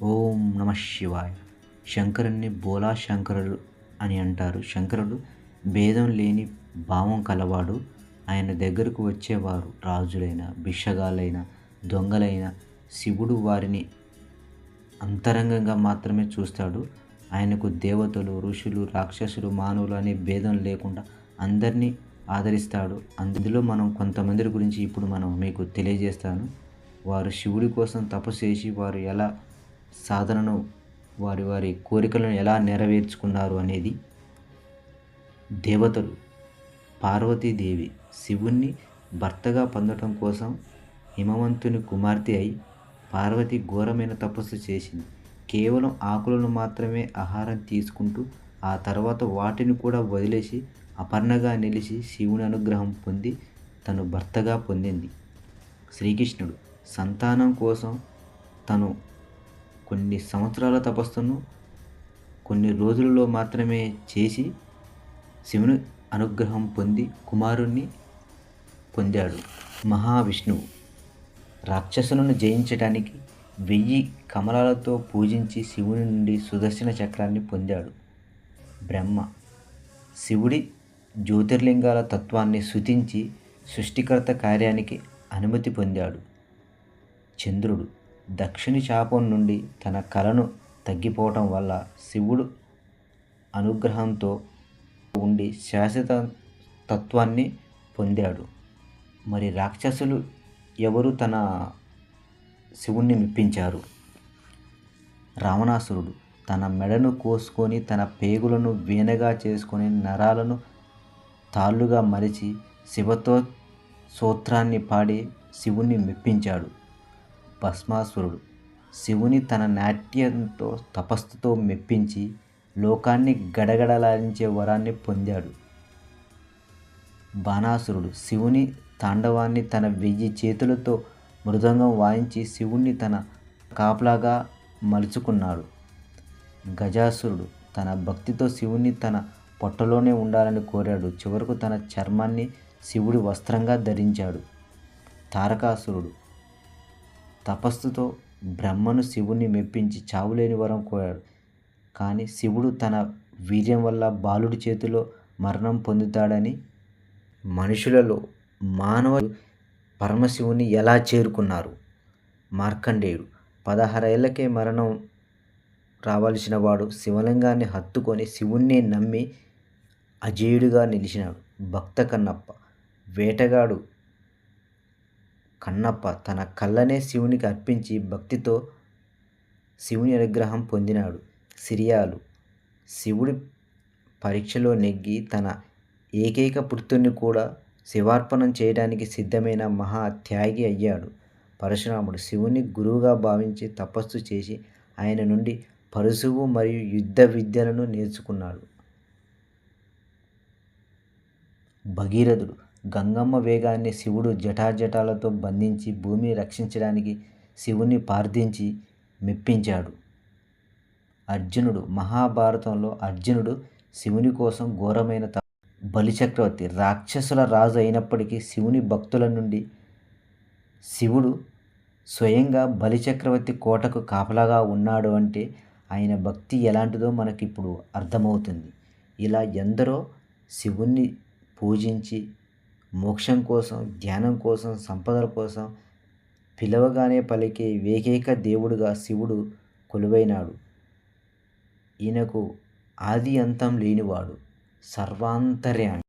ఓం నమ శివాయ. శంకరుణ్ణి బోలా శంకరుడు అని అంటారు. శంకరుడు భేదం లేని భావం కలవాడు. ఆయన దగ్గరకు వచ్చేవారు రాజులైన, భిక్షగాలైన, దొంగలైన శివుడు వారిని అంతరంగంగా మాత్రమే చూస్తాడు. ఆయనకు దేవతలు, ఋషులు, రాక్షసులు, మానవులు అనే భేదం లేకుండా అందరినీ ఆదరిస్తాడు. అందులో మనం కొంతమంది గురించి ఇప్పుడు మీకు తెలియజేస్తాను. వారు శివుడి కోసం తపస్సు చేసి వారు ఎలా సాధనను వారి వారి కోరికలను ఎలా నెరవేర్చుకున్నారు అనేది. దేవతలు పార్వతీదేవి శివుణ్ణి భర్తగా పొందటం కోసం హిమవంతుని కుమార్తె అయి పార్వతి ఘోరమైన తపస్సు చేసింది. కేవలం ఆకులను మాత్రమే ఆహారం తీసుకుంటూ ఆ తర్వాత వాటిని కూడా వదిలేసి అపర్ణగా నిలిచి శివుని అనుగ్రహం పొంది తను భర్తగా పొందింది. శ్రీకృష్ణుడు సంతానం కోసం తను కొన్ని సంవత్సరాల తపస్సును కొన్ని రోజులలో మాత్రమే చేసి శివుని అనుగ్రహం పొంది కుమారుణ్ణి పొందాడు. మహావిష్ణువు రాక్షసులను జయించడానికి 1000 కమలాలతో పూజించి శివుని నుండి సుదర్శన చక్రాన్ని పొందాడు. బ్రహ్మ శివుడి జ్యోతిర్లింగాల తత్వాన్ని స్తుతించి సృష్టికర్త కార్యానికి అనుమతి పొందాడు. చంద్రుడు దక్షిణి శాపం నుండి తన కళను తగ్గిపోవటం వల్ల శివుడు అనుగ్రహంతో ఉండి శాశ్వత తత్వాన్ని పొందాడు. మరి రాక్షసులు ఎవరు తన శివుణ్ణి మెప్పించారు? రావణాసురుడు తన మెడను కోసుకొని తన పేగులను వీణగా చేసుకొని నరాలను తాళ్ళుగా మలిచి శివతో స్తోత్రాన్ని పాడి శివుణ్ణి మెప్పించాడు. భస్మాసురుడు శివుని తన నాట్యంతో తపస్సుతో మెప్పించి లోకాన్ని గడగడలాడించే వరాన్ని పొందాడు. బాణాసురుడు శివుని తాండవాన్ని తన 1000 చేతులతో మృదంగం వాయించి శివుణ్ణి తన కాపలాగా మలుచుకున్నాడు. గజాసురుడు తన భక్తితో శివుణ్ణి తన పొట్టలోనే ఉండాలని కోరాడు. చివరకు తన చర్మాన్ని శివుడి వస్త్రంగా ధరించాడు. తారకాసురుడు తపస్సుతో బ్రహ్మను శివుణ్ణి మెప్పించి చావులేని వరం కోరాడు. కానీ శివుడు తన వీర్యం వల్ల బాలుడి చేతిలో మరణం పొందుతాడని మనుషులలో మానవ పరమశివుని ఎలా చేరుకున్నారు? మార్కండేయుడు 16 ఏళ్లకే మరణం రావాల్సిన వాడు శివలింగాన్ని హత్తుకొని శివుణ్ణి నమ్మి అజేయుడిగా నిలిచినాడు. భక్త కన్నప్ప వేటగాడు కన్నప్ప తన కళ్ళనే శివునికి అర్పించి భక్తితో శివుని అనుగ్రహం పొందినాడు. సిరియాలు శివుడి పరీక్షలో నెగ్గి తన ఏకైక పుత్రుని కూడా శివార్పణం చేయడానికి సిద్ధమైన మహా త్యాగి అయ్యాడు. పరశురాముడు శివుని గురువుగా భావించి తపస్సు చేసి ఆయన నుండి పరుశువు మరియు యుద్ధ విద్యలను నేర్చుకున్నాడు. భగీరథుడు గంగమ్మ వేగాన్ని శివుడు జటాజటాలతో బంధించి భూమిని రక్షించడానికి శివుని ప్రార్థించి మెప్పించాడు. అర్జునుడు మహాభారతంలో అర్జునుడు శివుని కోసం ఘోరమైన బలిచక్రవర్తి రాక్షసుల రాజు అయినప్పటికీ శివుని భక్తుల నుండి శివుడు స్వయంగా బలిచక్రవర్తి కోటకు కాపలాగా ఉన్నాడు అంటే ఆయన భక్తి ఎలాంటిదో మనకిప్పుడు అర్థమవుతుంది. ఇలా ఎందరో శివుణ్ణి పూజించి మోక్షం కోసం, ధ్యానం కోసం, సంపదల కోసం పిలవగానే పలికే ఏకైక దేవుడుగా శివుడు కొలువైనాడు. ఈయనకు ఆది అంతం లేనివాడు, సర్వాంతర్యామి.